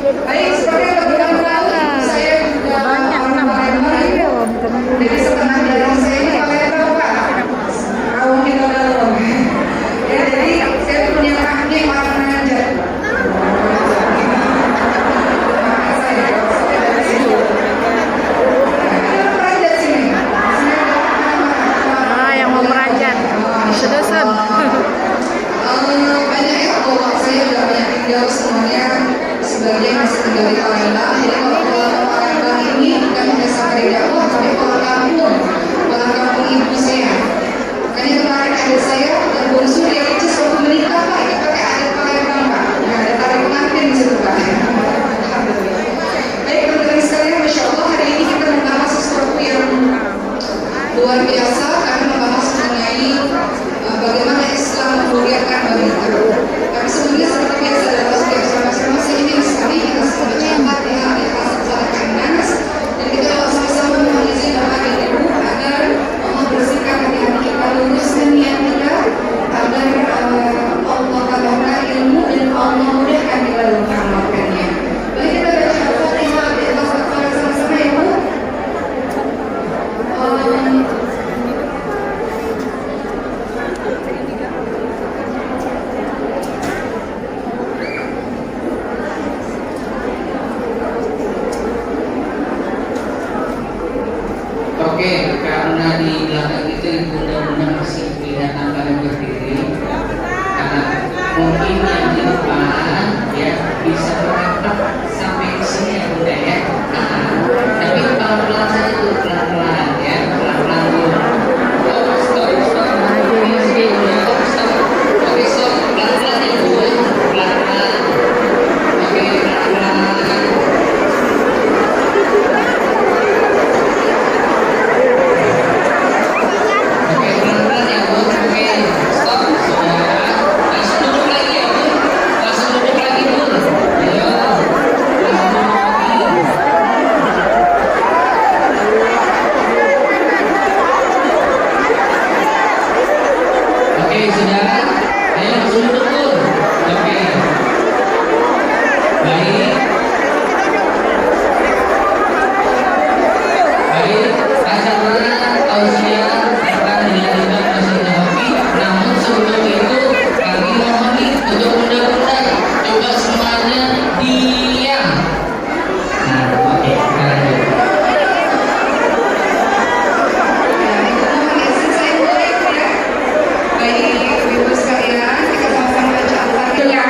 Baik, seperti yang teman-teman tahu, saya juga jadi setengah dari saya ini kalian tahu Pak? Kaum kita dalam. Ya, jadi saya punya kakek orang Raja. Yang mau merajat sedosan. Banyak ya, kalau saya udah banyak tinggal semuanya, sebagian masih tinggal di Palembang. Jadi kalau pulang ke Palembang ini bukan hanya sampai di dakwah, tapi pulang kampung ibu saya. Makanya kemarin ada saya yang bungsu dia lucu waktu menikah Pak, itu pakai adat Palembang Pak. Nah, ada tarik pengantin di situ Pak. Alhamdulillah. Baik teman-teman sekalian, Masya Allah hari ini kita membahas sesuatu yang luar biasa karena membahas mengenai bagaimana Islam memuliakan wanita. Tapi sebelumnya seperti biasa dalam bersama-sama saya ingin sekali kita semua baca Al-Fatihah dan Al-Fatihah Nas dan kita sama-sama mohon izin Bapak dan Ibu agar Allah bersihkan hati-hati kita, luruskan niat kita agar Allah tambahkan ilmu dan Allah mudahkan kita dalam mengamalkannya. Baik kita baca Al-Fatihah dan Al-Fatihah sama-sama ya Bu. Oke, karena di belakang itu bunda-bunda masih kelihatan pada berdiri, karena mungkin yang di depan ya bisa berangkat sampai ke sini ya bunda ya. Tapi pelan-pelan saja tuh, pelan-pelan ya, pelan-pelan dulu. Stop. Oke, stop, pelan-pelan ya bu, pelan-pelan. Oke, pelan-pelan. Oke, pelan-pelan ya Bu. Oke, stop. Sudah. Langsung duduk lagi ya Bu. Langsung duduk lagi Bu. Ayo. Langsung duduk lagi. Oke, sudah. Ayo langsung duduk Bu. Oke. Baik. Baik, acara tausiah akan dilanjutkan masih hobi. Namun sebelum itu kami mohon nih untuk bunda-bunda coba semuanya diam. Nah, oke, kita lanjut. Baik, Ibu sekalian, kita sama-sama baca Al-Fatihah.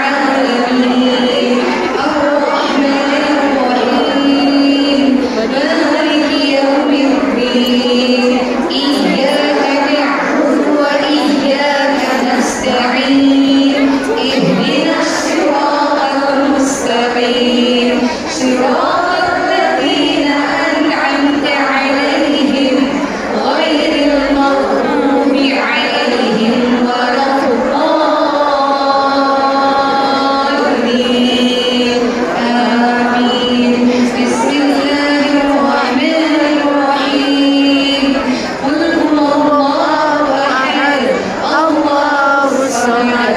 Ar-Rahmanir-Rahim. Maliki yaumiddin. Iyyaka na'budu wa iyyaka nasta'in. Ihdinas siratal mustaqim. Siratal ladzina an'amta 'alaihim ghairil maghdubi 'alaihim waladdallin. Amin. Bismillahirrahmanirrahim. Qul huwallahu ahad. Allahus samad.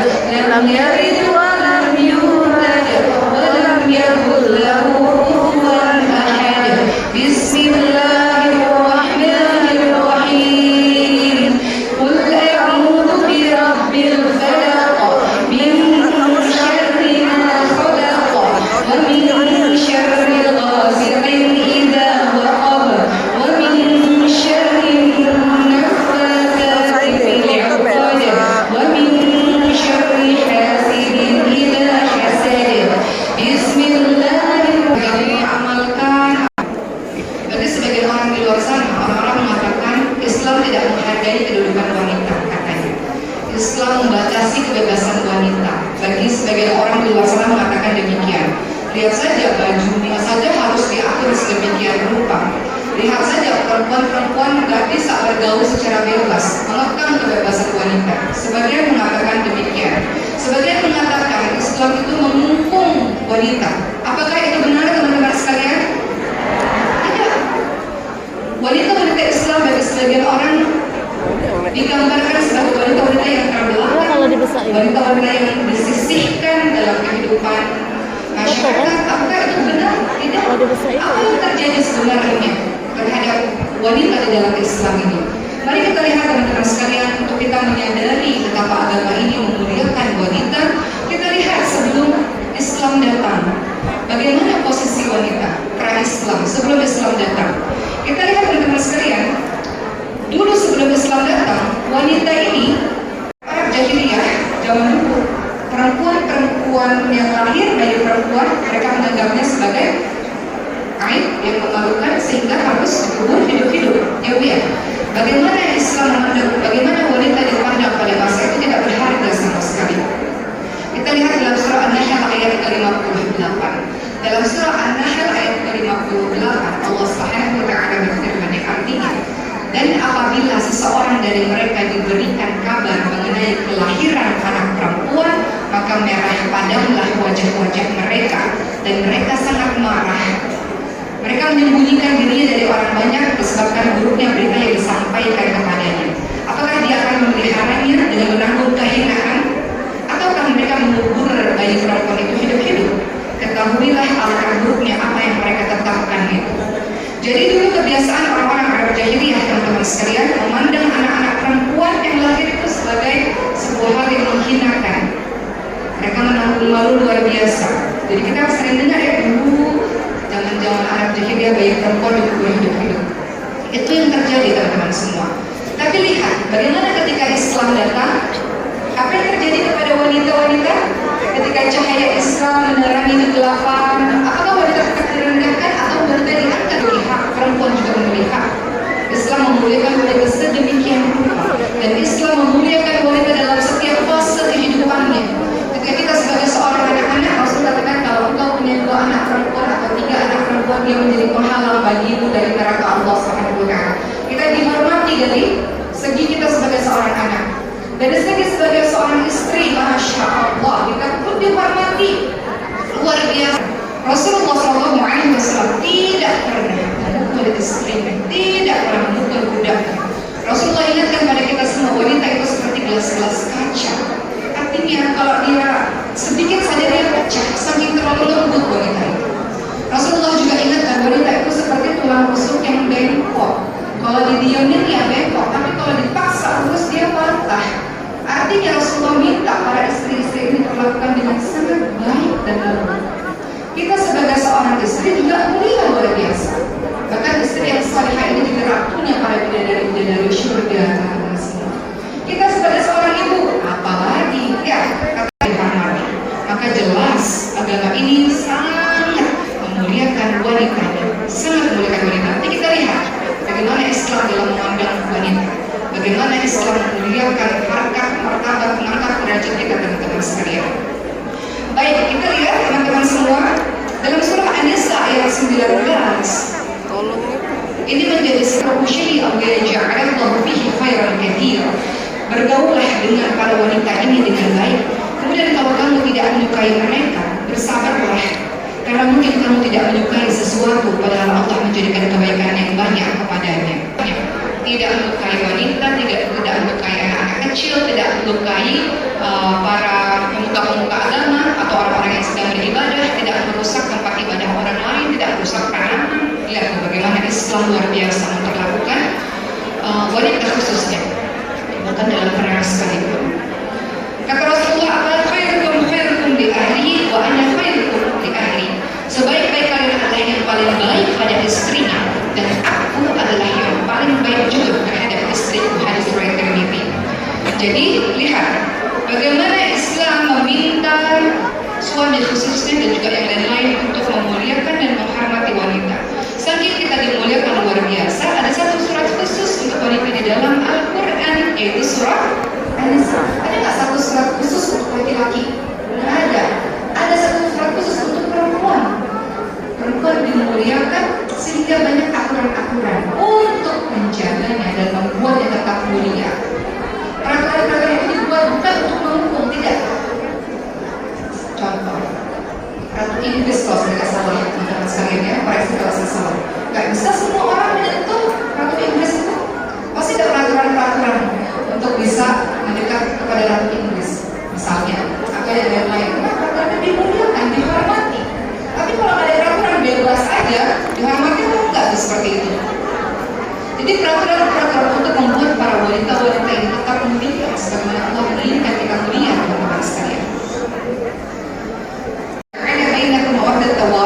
Lam yalid wa lam yulad wa lam yakul lahu kufuwan ahad. Bismillahirrahmanirrahim. Qul a'udzu birabbil falaq min syarri ma khalaq wa min syarri ghasiqin idza waqab wa min syarri naffatsati fil 'uqad wa min syarri hasidin idza hasad. Bismillahirrahmanirrahim. Amalkan. Berarti sebagian orang di luar sana, orang-orang mengatakan Islam tidak menghargai kedudukan wanita, katanya. Islam membatasi kebebasan wanita. Bagi sebagian orang di luar sana mengatakan demikian. Lihat saja bajunya saja harus diatur sedemikian rupa. Lihat saja perempuan-perempuan tidak bisa bergaul secara bebas, mengekang kebebasan wanita. Sebagian mengatakan demikian. Sebagian mengatakan Islam itu mengungkung wanita. Apakah itu benar teman-teman sekalian? Tidak. Wanita-wanita Islam bagi sebagian orang digambarkan sebagai wanita-wanita yang terbelakang, wanita-wanita yang disisihkan dalam kehidupan masyarakat. Apakah itu sebelum Islam datang. Kita lihat teman-teman sekalian, dulu sebelum Islam datang, wanita ini Arab jahiliyah zaman dulu, perempuan yang lahir dari perempuan mereka menganggapnya sebagai aib yang memalukan sehingga harus dikubur hidup-hidup. Ya, bagaimana Islam memandang, bagaimana wanita dipandang pada masa itu tidak berharga sama sekali. Kita lihat dalam surah An-Nahl ayat ke-58. Dalam surah An-Nahl ayat ke-58 Allah Subhanahu wa taala berfirman yang artinya, dan apabila seseorang dari mereka diberikan kabar mengenai kelahiran anak perempuan, maka merah padamlah wajah-wajah mereka dan mereka sangat marah. Mereka menyembunyikan dirinya dari orang banyak disebabkan buruknya berita yang disampaikan kepadanya. Apakah dia akan memeliharanya dengan menanggung kehinaan, ataukah mereka mengubur bayi perempuan itu hidup-hidup? Ketahuilah alangkah buruknya apa yang mereka tetapkan itu. Jadi dulu kebiasaan orang-orang Arab jahiliyah, teman-teman sekalian, memandang anak-anak perempuan yang lahir itu sebagai sebuah hal yang menghinakan. Mereka menanggung malu luar biasa. Jadi kita sering dengar ya, dulu zaman-zaman Arab jahiliyah bayi perempuan dikubur hidup-hidup. Itu yang terjadi teman-teman semua. Tapi lihat bagaimana ketika Islam datang, apa yang terjadi kepada wanita-wanita ketika cahaya Islam menerangi kegelapan? Apakah wanita tetap direndahkan atau wanita diangkat dari hak? Perempuan juga memiliki hak. Islam memuliakan wanita sedemikian rupa, dan Islam memuliakan wanita dalam setiap fase kehidupannya. Ketika kita sebagai seorang anak-anak, Rasul katakan kalau engkau punya 2 anak perempuan atau 3 anak perempuan, dia menjadi penghalang bagimu dari neraka Allah Subhanahu wa taala. Kita dihormati dari segi kita sebagai seorang anak. Dan dari sebagai seorang istri, Masya Allah, kita pun dihormati luar biasa. Rasulullah SAW tidak pernah memukul istrinya, tidak pernah memukul budaknya. Rasulullah ingatkan pada kita semua, wanita itu seperti gelas-gelas kaca. Artinya kalau dia sedikit saja dia pecah, saking terlalu lembut wanita itu. Rasulullah juga ingatkan wanita itu seperti tulang rusuk yang bengkok. Kalau didiamin ya bengkok, tapi kalau dipaksa terus dia patah. Artinya Rasulullah minta para istri-istri ini diperlakukan dengan sangat baik dan lembut. Kita sebagai seorang istri juga mulia luar biasa. Bahkan istri yang salihah ini juga ratunya para bidadari-bidadari syurga. Kita sebagai seorang ibu, apalagi ya kata dihormati. Maka jelas agama ini sangat memuliakan wanita, sangat memuliakan wanita. Nanti kita lihat bagaimana Islam dalam memandang wanita, bagaimana Islam memuliakan harkat, martabat, mengangkat derajat kita, teman-teman sekalian. Baik, kita lihat teman-teman semua dalam surah An-Nisa ayat 19. Ini menjadi sebuah syai'an ja'alallahu fihi khairan katsira. Bergaullah dengan para wanita ini dengan baik. Kemudian kalau kamu tidak menyukai mereka, bersabarlah. Karena mungkin kamu tidak menyukai sesuatu, padahal Allah menjadikan kebaikan yang banyak kepadanya. Tidak melukai wanita, tidak melukai anak-anak kecil, tidak melukai para pemuka-pemuka agama atau orang-orang yang sedang beribadah, tidak merusak tempat ibadah orang lain, tidak merusak tanaman. Lihat bagaimana Islam luar biasa memperlakukan wanita khususnya, bukan dalam perang sekalipun. Kata Rasulullah, khairukum li ahli wa ana khairukum li ahli. Sebaik-baik kalian adalah yang paling baik pada istrinya, dan aku adalah yang paling baik juga terhadap istriku. Hadis riwayat Tirmidzi. Jadi lihat bagaimana Islam meminta suami khususnya dan juga yang lain-lain untuk memuliakan dan menghormati wanita. Saking kita dimuliakan luar biasa, ada satu surat khusus untuk wanita di dalam Al-Quran, yaitu surah An-Nisa. Ada nggak satu surat khusus untuk laki-laki? Nggak ada. Ada satu surat khusus untuk perempuan. Perempuan dimuliakan sehingga banyak aturan-aturan untuk menjaganya dan membuatnya tetap mulia. Peraturan-peraturan itu dibuat bukan untuk menghukum, tidak. Contoh, Ratu Inggris kalau saya nggak salah, teman-teman sekalian ya, koreksi kalau saya salah. Nggak bisa semua orang menyentuh Ratu Inggris itu. Pasti ada peraturan-peraturan untuk bisa mendekat kepada Ratu Inggris. Misalnya, apa yang lain-lain, peraturan itu dimuliakan, dihormati. Tapi kalau ada peraturan bebas aja, dihormati enggak seperti itu. Jadi peraturan-peraturan untuk membuat para wanita-wanita ini tetap mulia, sebagaimana Allah menginginkan kita mulia, teman-teman sekalian. Karena bainakum mawaddah wa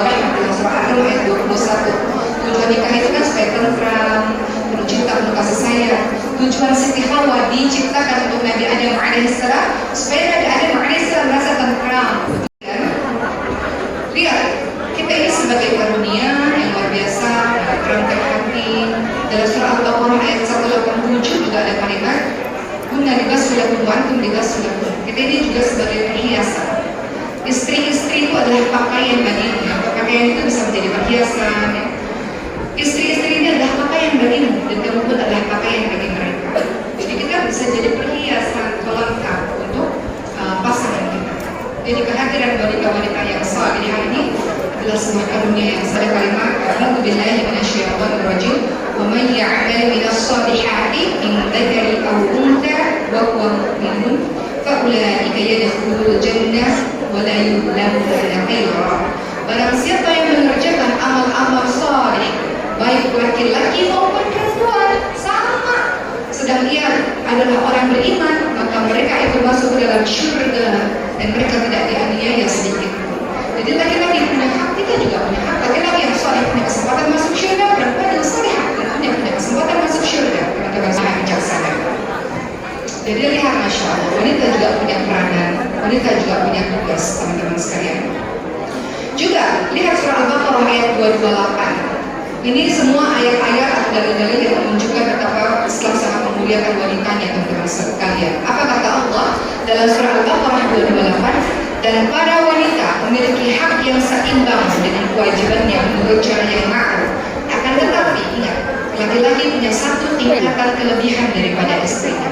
sudah kita ini juga sebagai perhiasan. Istri-istri itu adalah pakaian bagimu. Pakaian itu bisa menjadi perhiasan. Ya. Istri-istri ini adalah pakaian bagimu dan kamu pun adalah pakaian bagi mereka. Jadi kita bisa jadi perhiasan pelengkap untuk pasangan kita. Jadi kehadiran wanita-wanita yang salihah ini adalah sebuah karunia yang saya kalimat a'udzu billahi minasyaitonir rajim wa may ya'mal minas solihati min dzakarin aw untha wa huwa mu'minun fa ulaika yadkhulul jannah wa la yuzlamuna ghayra. Barang siapa yang mengerjakan amal-amal saleh baik laki-laki maupun perempuan sama sedang ia adalah orang beriman, maka mereka itu masuk ke dalam syurga dan mereka tidak dianiaya sedikit. Jadi laki-laki punya hak, kita juga punya hak. Laki-laki yang soleh punya kesempatan masuk syurga, perempuan yang soleh punya kesempatan masuk syurga. Teman-teman sangat bijaksana. Jadi lihat, masya Allah, wanita juga punya peranan, wanita juga punya tugas, teman-teman sekalian. Juga lihat surah Al-Baqarah ayat 228. Ini semua ayat-ayat atau dalil-dalil yang menunjukkan betapa Islam sangat memuliakan wanitanya, teman-teman sekalian. Apa kata Allah dalam surah Al-Baqarah 228? Dan para wanita memiliki hak yang seimbang dengan kewajibannya menurut cara yang ma'ruf. Akan tetapi ingat, laki-laki punya satu tingkatan kelebihan daripada istrinya.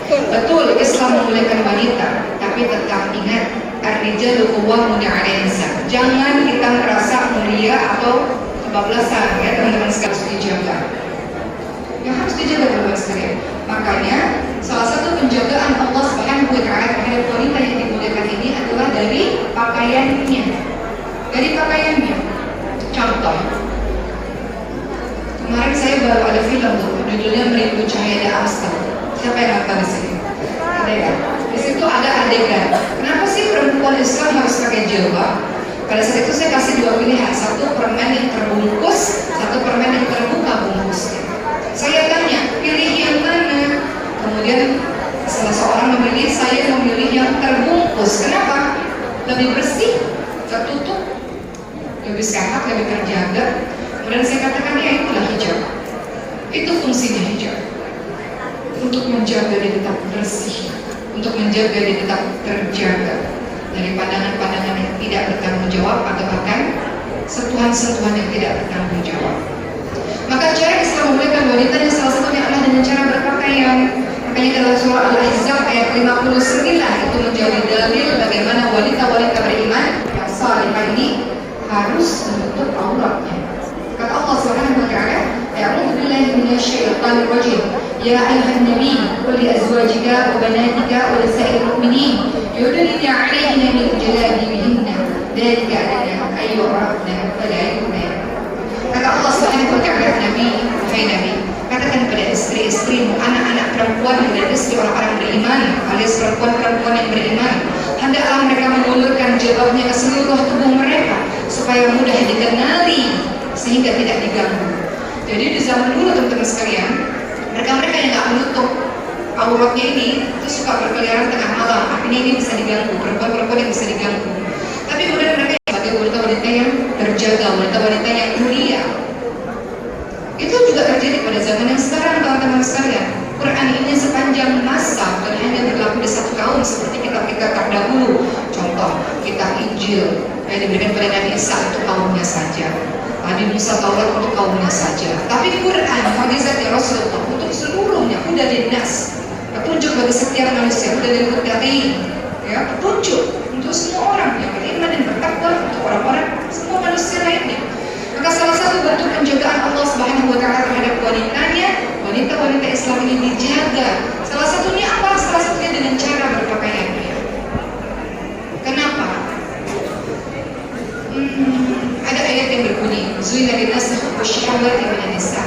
Betul, Islam memuliakan wanita, tapi tetap ingat ar-rijalu qawwamuna 'alan nisa. Jangan kita merasa mulia atau kebablasan, ya teman-teman sekalian, harus dijaga. Yang harus dijaga teman-teman sekalian. Makanya salah satu penjagaan Allah Subhanahu wa taala terhadap wanita yang dimuliakan ini adalah dari pakaiannya. Dari pakaiannya. Contoh. Kemarin saya baru ada film tuh, judulnya Merindu Cahaya Amstel. Siapa yang nonton di sini? Ada ya? Di situ ada adegan. Kenapa sih perempuan Islam harus pakai jilbab? Pada saat itu saya kasih dua pilihan, satu permen yang terbungkus, satu permen yang terbuka bungkusnya. Saya tanya, pilih yang mana? Kemudian salah seorang memilih, saya memilih yang terbungkus. Kenapa? Lebih bersih, tertutup, lebih sehat, lebih terjaga. Kemudian saya katakan, ya itulah hijab. Itu fungsinya hijab. Untuk menjaga dia tetap bersih, untuk menjaga dia tetap terjaga dari pandangan-pandangan yang tidak bertanggung jawab atau bahkan sentuhan-sentuhan yang tidak bertanggung jawab. Maka cara Islam memuliakan wanita yang salah satunya adalah dengan cara berpakaian. Makanya dalam surah Al-Ahzab ayat 59 itu menjadi dalil bagaimana wanita-wanita beriman yang salihah ini harus menutup auratnya. Kata Allah Subhanahu wa taala, "A'udzu billahi minasyaitonir rajim. Ya ayyuhan nabi, qul li azwajika wa banatika wa lisa'il mu'minin yudnina 'alayhinna min jalabibihinna. Dzalika adna ay yu'rafna fala yu'minna." Kata Allah Subhanahu wa taala, Nabi, hai Nabi, katakan kepada istri-istrimu, anak-anak perempuan dan istri orang-orang beriman, alias perempuan-perempuan yang beriman, hendaklah mereka mengulurkan jilbabnya ke seluruh tubuh mereka supaya mudah dikenali sehingga tidak diganggu. Jadi di zaman dulu teman-teman sekalian, mereka-mereka yang nggak menutup auratnya ini itu suka berkeliaran tengah malam, artinya ini bisa diganggu, perempuan-perempuan yang bisa diganggu. Tapi kemudian mereka sebagai wanita-wanita yang terjaga, wanita-wanita yang mulia. Itu juga terjadi pada zaman yang sekarang, teman-teman sekalian. Quran ini sepanjang masa dan hanya berlaku di satu kaum seperti kitab-kitab terdahulu. Contoh, kitab Injil yang diberikan pada Nabi Isa itu kaumnya saja. Nabi Musa Taurat untuk kaumnya saja. Tapi Quran, mukjizatnya Rasulullah untuk seluruhnya, udah dinas. Petunjuk bagi setiap manusia, udah dimuttaqin. Ya, petunjuk untuk semua orang yang beriman dan bertakwa, untuk orang-orang semua manusia lainnya. Maka salah satu bentuk penjagaan Allah Subhanahu wa taala terhadap wanitanya, wanita-wanita Islam ini dijaga. Salah satunya apa? Salah satunya dengan cara berpakaiannya. Kenapa? Ada ayat yang berbunyi, "Zuina lin-nasi hubbush syahwati minan nisa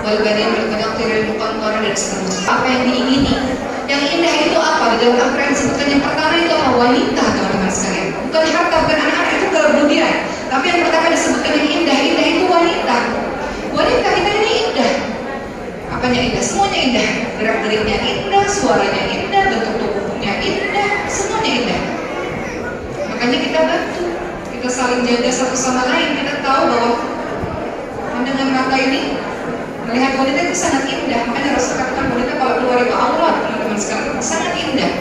wal banin wal qanatir al-muqantarah" dan seterusnya. Apa yang diingini? Yang indah itu apa? Di dalam Al-Quran disebutkan yang pertama itu apa? Wanita, teman-teman sekalian. Bukan harta, bukan anak-anak, itu kemudian. Tapi yang pertama disebutkan yang indah. Indah itu wanita. Wanita kita ini indah. Apanya indah? Semuanya indah. Gerak-geriknya indah, suaranya indah, bentuk tubuhnya indah, semuanya indah. Makanya kita bantu, kita saling jaga satu sama lain. Kita tahu bahwa pandangan mata ini melihat wanita itu sangat indah. Makanya Rasul katakan wanita kalau keluar itu aurat, teman-teman sekalian, sangat indah.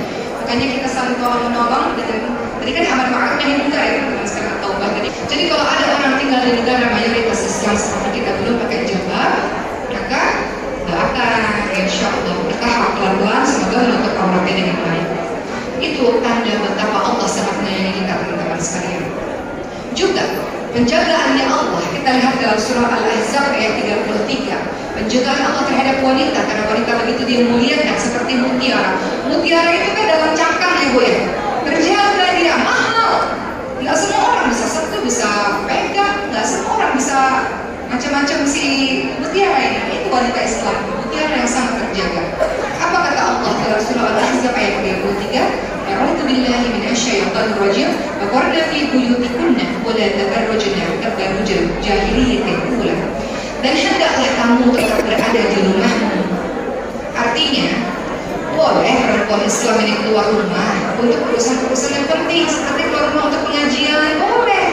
kita lihat dalam surah Al-Ahzab ayat 33, penjagaan Allah terhadap wanita, karena wanita begitu dimuliakan seperti mutiara. Mutiara itu kan dalam cangkang ya Bu ya, berjaga dia mahal. Nggak semua orang bisa sentuh, bisa pegang, nggak semua orang bisa macam-macam si mutiara ini. Itu wanita Islam, mutiara yang sangat terjaga. Apa kata Allah dalam surah Al-Ahzab ayat 33? A'udzu billahi minasyaitonir rajim. Wa qarna fi buyutikunna wa la tabarrujna tabarrujal jahiliyyatil ula. Dan hendaklah kamu tetap berada di rumahmu. Artinya, boleh perempuan Islam ini keluar rumah untuk urusan-urusan yang penting, seperti keluar rumah untuk pengajian, boleh.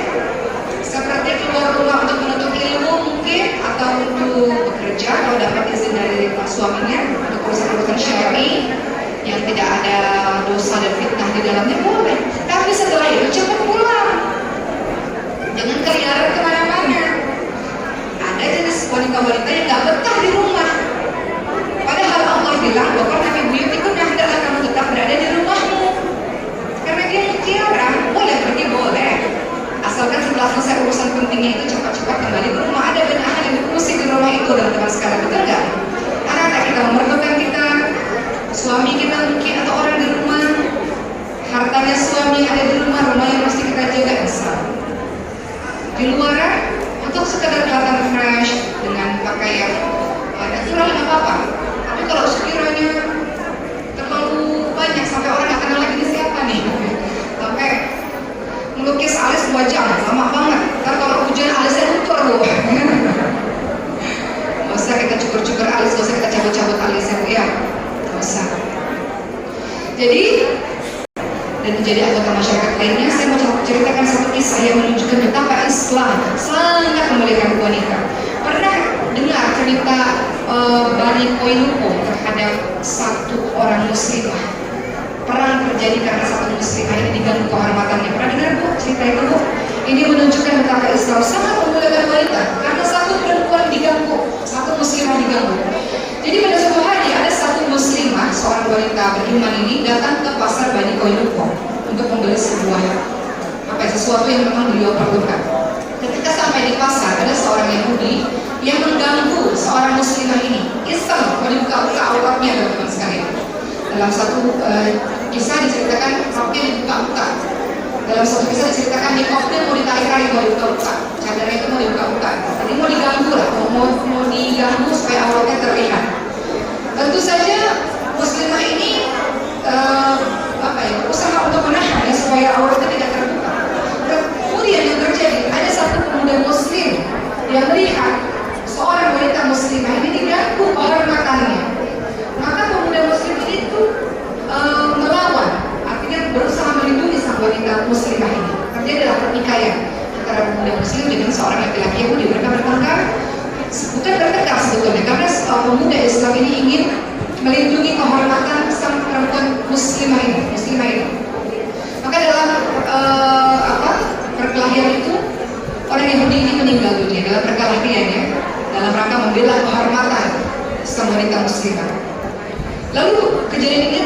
Seperti keluar rumah untuk menuntut ilmu mungkin, atau untuk bekerja kalau dapat izin dari suaminya untuk urusan-urusan syar'i yang tidak ada dosa dan fitnah di dalamnya, boleh. Tapi setelah itu cepat pulang, jangan keliaran kemana-mana. Ada jenis wanita-wanita yang gak betah di rumah, padahal Allah bilang bahwa Nabi Buyut itu hendaklah kamu tetap berada di rumahmu. Karena dia mutiara, boleh pergi, boleh, asalkan setelah selesai urusan pentingnya itu cepat-cepat kembali ke rumah. Ada banyak hal yang diurusi di rumah itu, teman-teman sekalian, betul nggak? Anak-anak kita, memerlukan kita, suami kita mungkin, atau orang di rumah, hartanya suami ada di rumah, rumah yang mesti kita jaga Islam. Di luar, untuk sekedar kelihatan fresh dengan pakaian natural nggak apa-apa. Tapi kalau sekiranya terlalu banyak sampai orang nggak kenal lagi ini siapa nih, sampai melukis alis 2 jam, lama banget. Ntar kalau hujan alisnya luntur Bu. Nggak usah kita cukur-cukur alis, nggak usah kita cabut-cabut alisnya Bu ya. Usah. Jadi, dan menjadi anggota masyarakat lainnya, saya mau ceritakan satu kisah yang menunjukkan betapa Islam sangat memuliakan wanita. Pernah dengar cerita Bani Koiluko terhadap satu orang muslimah? Perang terjadi karena satu muslimah ini diganggu kehormatannya. Pernah dengar Bu cerita itu Bu? Ini menunjukkan betapa Islam sangat memuliakan wanita karena satu perempuan diganggu, satu muslimah diganggu. Jadi pada suatu hari ada satu muslimah, seorang wanita beriman ini datang ke pasar Bani Koiluko untuk membeli sesuatu yang memang beliau perlukan. Ketika sampai di pasar, ada seorang Yahudi yang mengganggu seorang muslimah ini. Iseng membuka-buka auratnya, teman-teman sekalian. Dalam satu kisah diceritakan roknya dibuka-buka. Dalam satu kisah diceritakan nikahnya mau ditarik-tarik, mau dibuka-buka. Cadarnya itu mau dibuka-buka. Jadi mau diganggu lah, mau diganggu supaya auratnya terlihat. Tentu saja muslimah ini berusaha untuk menahan ya, supaya auratnya tidak terbuka. Kemudian yang terjadi, ada satu pemuda muslim yang melihat seorang wanita muslimah ini diganggu kehormatannya. Maka pemuda muslim itu melawan, artinya berusaha melindungi sang wanita muslimah ini. Terjadi adalah pertikaian antara pemuda muslim dengan seorang laki-laki Yahudi. Mereka bertengkar, bukan bertengkar sebetulnya, karena pemuda Islam ini ingin melindungi kehormatan sang perempuan muslimah ini. Maka dalam perkelahian itu orang Yahudi ini meninggal dunia dalam perkelahiannya dalam rangka membela kehormatan sang wanita muslimah. Lalu kejadian ini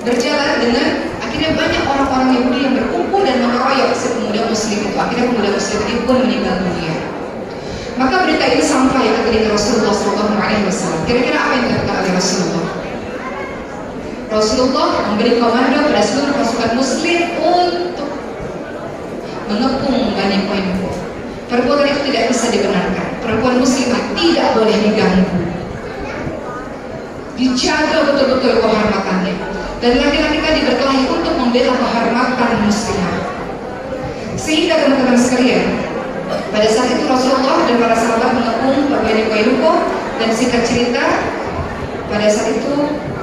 berjalan dengan akhirnya banyak orang-orang Yahudi yang berkumpul dan mengeroyok si pemuda muslim itu. Akhirnya pemuda muslim itu pun meninggal dunia. Maka berita ini sampai ke telinga Rasulullah SAW. Kira-kira apa yang dilakukan oleh Rasulullah? Rasulullah memberi komando pada seluruh pasukan muslim untuk mengepung Bani Koiluko. Perbuatan itu tidak bisa dibenarkan. Perempuan muslimah tidak boleh diganggu. Dijaga betul-betul kehormatannya. Dan laki-laki tadi berkelahi untuk membela kehormatan muslimah. Sehingga teman-teman sekalian, pada saat itu Rasulullah dan para sahabat mengepung Bani Koiluko, dan singkat cerita, pada saat itu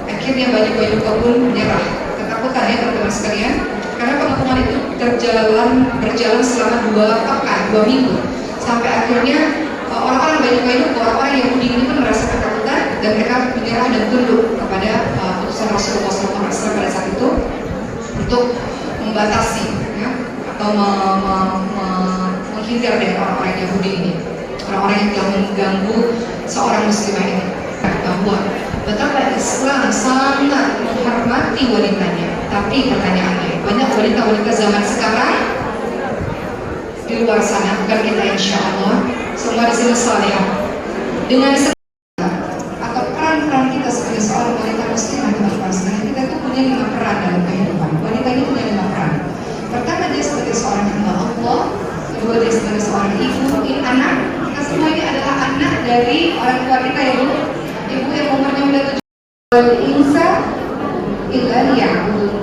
akhirnya Bani Koiluko pun menyerah. Ketakutan ya teman-teman sekalian, karena pengepungan itu berjalan selama 2 pekan, 2 minggu, sampai akhirnya orang-orang Bani Koiluko, orang-orang Yahudi ini pun merasa ketakutan dan mereka menyerah dan tunduk kepada putusan Rasulullah SAW pada saat itu untuk membatasi ya, atau menghindar dari orang-orang Yahudi ini, orang-orang yang telah mengganggu seorang muslimah ini. Bahwa betapa Islam sangat menghormati wanitanya. Tapi pertanyaannya, banyak wanita-wanita zaman sekarang di luar sana, bukan kita insya Allah warizil salihah. Dengan atau peran-peran kita sebagai seorang wanita muslimah di masa kita itu punya 5 peran dalam kehidupan. Wanita ini punya 5 peran. Pertama, dia sebagai seorang hamba Allah. Kedua, dia sebagai seorang ibu, anak. Kita semua ini adalah anak dari orang tua kita ya Bu. Ibu yang umurnya udah 7 insa illa liya'budun.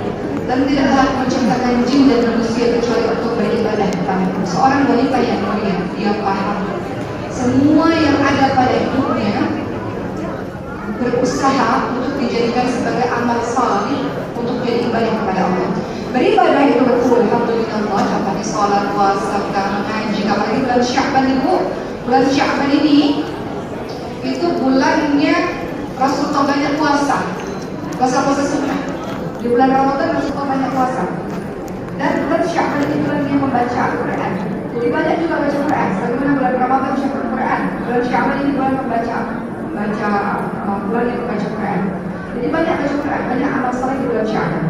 Dan tidaklah aku menciptakan jin dan manusia kecuali untuk beribadah kepadaku. Seorang wanita yang mulia, dia paham semua yang ada pada hidupnya berusaha untuk dijadikan sebagai amal salih untuk jadi ibadah kepada Allah. Beribadah itu betul, alhamdulillah, apalagi sholat, puasa, kita mengaji, apalagi bulan Sya'ban Ibu. Bulan Sya'ban ini itu bulannya Rasulullah banyak puasa sunnah. Di bulan Ramadan Rasulullah banyak puasa. Dan bulan Sya'ban ini bulan yang membaca Al-Quran. Jadi banyak juga baca Quran. Sebagaimana bulan Ramadan Sya'ban Quran, bulan Sya'ban ini bulan bulan yang membaca Quran. Jadi banyak baca Quran, banyak amal saleh di bulan Sya'ban.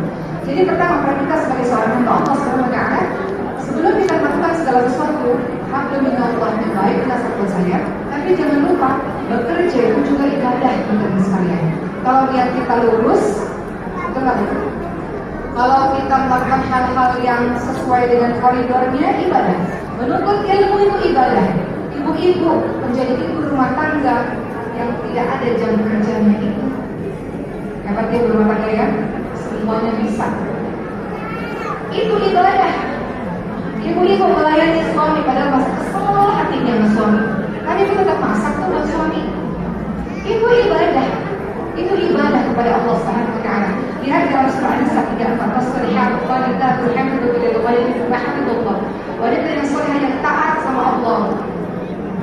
Jadi pertama, peran kita sebagai seorang hamba Allah Subhanahu wa Ta'ala, sebelum kita melakukan segala sesuatu, hablum minallah yang baik, kita satu saya. Tapi jangan lupa bekerja itu juga ibadah teman-teman sekalian. Kalau niat kita lurus, itu nggak betul. Kalau kita melakukan hal-hal yang sesuai dengan koridornya, ibadah. Menuntut ilmu itu ibadah. Ibu-ibu menjadi ibu rumah tangga yang tidak ada jam kerjanya itu. Hebat ibu rumah tangga ya, semuanya bisa. Itu ibadah. Ibu-ibu melayani suami padahal masih kesel hatinya sama suami. Tapi itu tetap masak tuh buat suami. Itu ibadah. Itu ibadah kepada Allah Subhanahu wa Ta'ala. Lihat dalam surah An-Nisa 34, "Salihah qanitatun hamidun lillahi wa hamidullah." Wanita yang salihah yang taat sama Allah.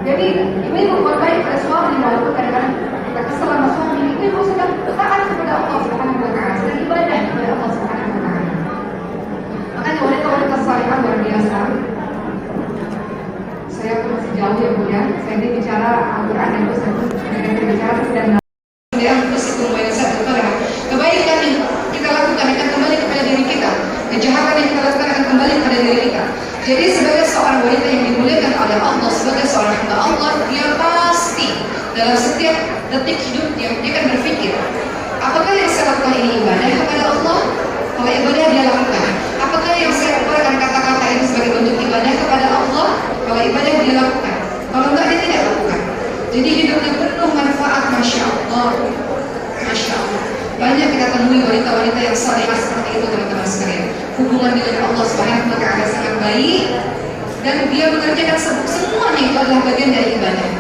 Jadi ibu-ibu berbaik pada suami walaupun kadang-kadang kita kesel sama suami, ibu sedang taat kepada Allah Subhanahu wa Ta'ala, sedang ibadah kepada Allah Subhanahu wa Ta'ala. Makanya wanita-wanita salihah luar biasa. Saya pun masih jauh ya Bu ya. Saya ini bicara Al-Quran dan saya bicara sedang kebaikan yang kita lakukan akan kembali kepada diri kita, kejahatan yang kita lakukan akan kembali kepada diri kita. Jadi sebagai seorang wanita yang dimuliakan oleh Allah, sebagai seorang hamba Allah, dia pasti dalam setiap detik hidupnya dia akan berpikir, apakah yang saya lakukan ini ibadah kepada Allah? Kalau ibadah dia lakukan. Apakah yang saya keluarkan kata-kata ini sebagai bentuk ibadah kepada Allah? Kalau ibadah dia lakukan. Kalau enggak dia tidak lakukan. Jadi hidupnya penuh manfaat, masya Allah. Masya Allah. Banyak kita temui wanita-wanita yang salihah seperti itu teman-teman sekalian. Hubungan dengan Allah Subhanahu wa Ta'ala sangat baik dan dia mengerjakan semuanya itu adalah bagian dari ibadah.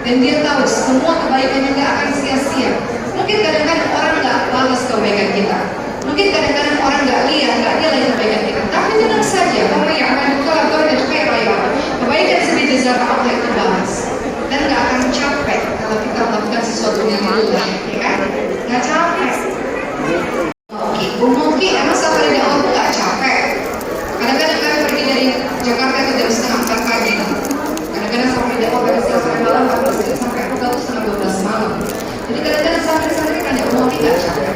Dan dia tahu semua kebaikannya tidak akan sia-sia. Mungkin kadang-kadang orang nggak balas kebaikan kita. Mungkin kadang-kadang orang nggak nilai kebaikan kita. Tapi tenang saja, orang yang akan berkelakuan dan kebaikan sendiri jazakallahu Allah itu balas. Dan nggak akan capek kalau kita melakukan sesuatu yang lillah, ya kan? Nggak capek. Oke, Bu Moki, emang safari dakwah itu nggak capek? Kadang-kadang kami pergi dari Jakarta itu jam 3:30 pagi. Kadang-kadang safari dakwah pada selesai malam, sampai pukul 11:30 malam. Jadi kadang-kadang safari kan ya, Bu Moki nggak capek.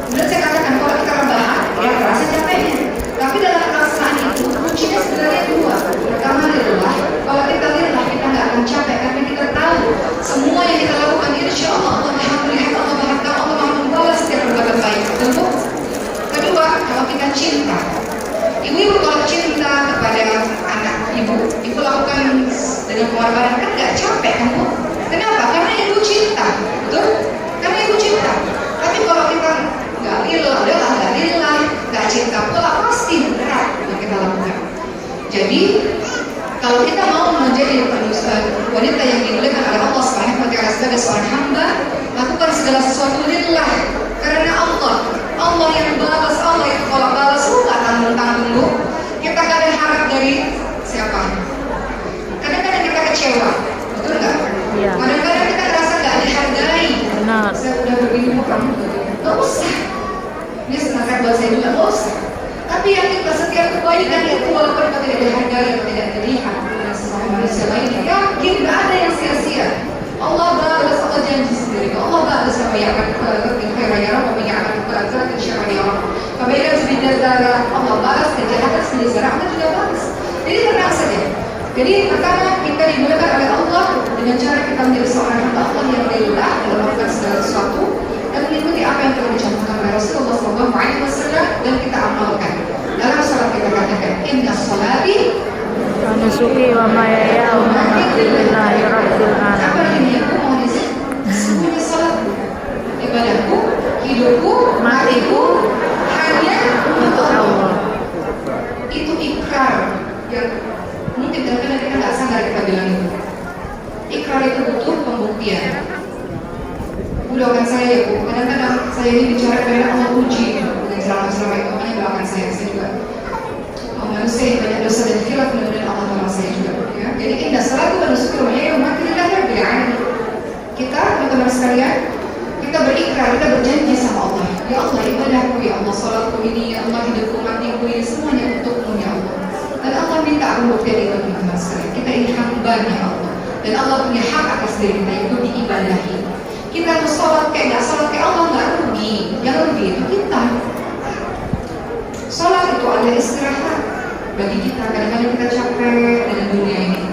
Kemudian saya katakan kalau kita rebahan, ya terasa capeknya. Tapi dalam pelaksanaan itu kuncinya sebenarnya dua. Pertama adalah kalau kita lillah kita nggak akan capek karena kita tahu semua yang kita lakukan insya Allah Allah maha melihat, Allah maha tahu, Allah maha membalas setiap perbuatan baik. Betul? Kedua, kalau kita cinta, ibu-ibu kalau cinta kepada anak ibu lakukan dengan pengorbanan kan nggak capek kan Bu? Kenapa? Karena ibu cinta, betul? Karena ibu cinta. Tapi kalau kita nggak lillah, nggak cinta pula pasti berat yang kita lakukan. Jadi kalau kita mau menjadi wanita yang dimuliakan oleh Allah Subhanahu wa Ta'ala sebagai seorang hamba, lakukan segala sesuatu lillah karena Allah yang balas, Allah yang kalau balas nggak tanggung-tanggung Bu. Kita nggak ada harap dari siapa. Kadang-kadang kita kecewa, betul nggak? Iya. Kadang-kadang kita merasa nggak dihargai. Benar. Saya udah begini kamu, nggak usah. Ini semangat buat saya juga, nggak usah. Tapi yang kita setiap kebaikan itu walaupun kita tidak dihargai atau tidak dilihat oleh sesama manusia lain, yakin nggak ada yang sia-sia. Allah balas, Allah janji sendiri. Allah balas sama yang akan kebaikan sendiri darah Allah balas, kejahatan sendiri darah Allah juga balas. Jadi tenang saja. Jadi pertama kita dimuliakan oleh Allah dengan cara kita menjadi seorang hamba Allah yang lillah dalam melakukan segala sesuatu dan mengikuti apa yang telah dicontohkan oleh Rasulullah SAW dan kita amalkan. Dalam salat kita katakan inna salati Wa nusuki wa mahayaya wa mamati lillahi rabbil apa alamin. ini aku mau disini? Semuanya salatku, ibadahku, hidupku, matiku hanya untuk Allah. Itu ikrar yang mungkin kadang-kadang kita nggak sadar kita bilang itu. Ikrar itu butuh pembuktian. Bu doakan saya ya Bu, kadang-kadang saya ini bicara karena Allah uji dengan ceramah-ceramah itu, makanya doakan saya juga. Manusia yang banyak dosa dan khilaf kemudian Allah tolong saya juga. Ya. Jadi indah salatu wa nusuki wa mahyaya wa mamati lillahi rabbil alamin. Kita teman-teman sekalian, kita berikrar, kita berjanji sama Allah. Ya Allah, ibadahku ya Allah, salatku ini ya Allah, hidupku, matiku ini semuanya untukmu ya Allah. Dan Allah minta pembuktian itu teman-teman sekalian. Kita ini hamba-Nya Allah. Dan Allah punya hak atas diri kita itu diibadahi. Kita harus sholat kayak nggak sholat kayak Allah nggak rugi. Yang rugi itu kita. Sholat itu adalah istirahat bagi kita. Kadang-kadang kita capek dengan dunia ini.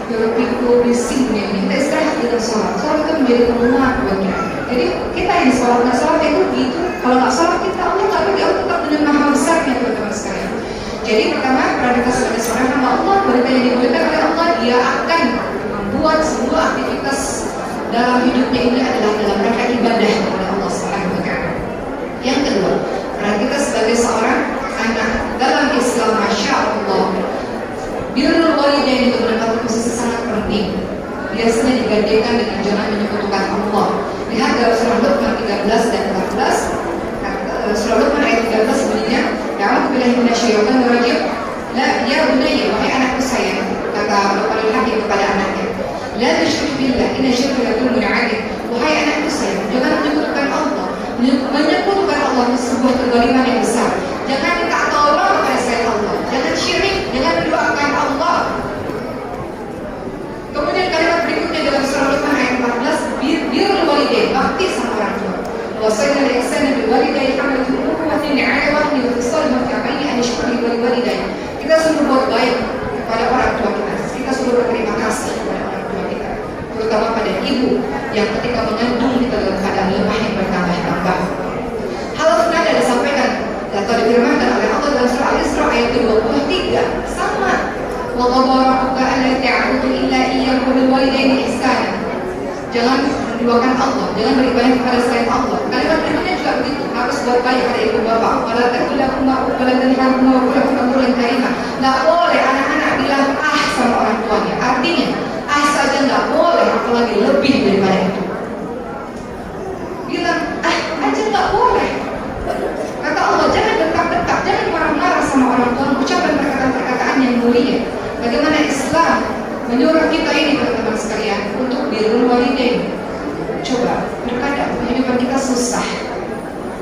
Pikul, bising dunia ini. Kita istirahat dengan sholat. Sholat itu menjadi penguat buat kita. Jadi kita yang sholat nggak sholat itu gitu. Kalau nggak sholat kita Allah nggak rugi. Allah tetap dengan maha besarnya teman-teman sekalian. Jadi pertama, karena kita sebagai seorang hamba Allah, wanita yang dimuliakan oleh Allah, dia akan membuat semua aktivitas dalam hidupnya ini adalah dalam rangka ibadah kepada Allah Subhanahu wa Ta'ala. Yang kedua, karena kita sebagai seorang anak dalam Islam, masya Allah, birrul walidain itu mendapat posisi sangat penting. Biasanya digantikan dengan jangan menyekutukan Allah. Lihat dalam surah Luqman 13 dan 14. Surah Luqman ayat 13 bunyinya, "A'udzu billahi minasyaitonir rajim." La ya bunayya, wahai anakku sayang, kata Luqman Hakim kepada anaknya. La tusyrik billah, inna syirka la dzulmun 'adzim. Wahai anakku sayang, jangan menyekutukan Allah. Menyekutukan Allah itu sebuah kezaliman yang besar. Jangan minta tolong kepada selain Allah. Jangan syirik, jangan mendoakan Allah. Kemudian kalimat berikutnya dalam surah Luqman ayat 14, birrul walidain, bakti sama orang tua. Wasaina al-ihsana bil walidain hamalatu ummuhu min 'ala wahni wa fisaluhu fi 'amaini an yashkura li walidain. Kita suruh berbuat baik kepada orang tua kita. Kita suruh berterima kasih kepada orang tua kita, terutama pada ibu yang ketika mengandung kita dalam keadaan lemah yang bertambah-tambah. Hal senada disampaikan atau difirmankan oleh Allah dalam surah Al-Isra ayat 23 sama. Wa qadara rabbuka alla ta'budu illa iyyahu wa bil walidaini ihsana. Jangan menduakan Allah, jangan beribadah kepada selain Allah. Kalimat berikutnya juga begitu, harus buat baik pada ibu bapak. Wala taqulakuma wala tanharuma wa qul qawlan karima. Enggak boleh anak-anak bilang ah sama orang tuanya. Artinya ah saja enggak boleh, apalagi lebih daripada itu. Bilang ah aja enggak boleh. Kata Allah, jangan dekat-dekat, jangan marah-marah sama orang tua, ucapkan perkataan-perkataan yang mulia. Bagaimana Islam menyuruh kita ini teman-teman sekalian untuk birrul walidain. Coba, terkadang kehidupan kita susah,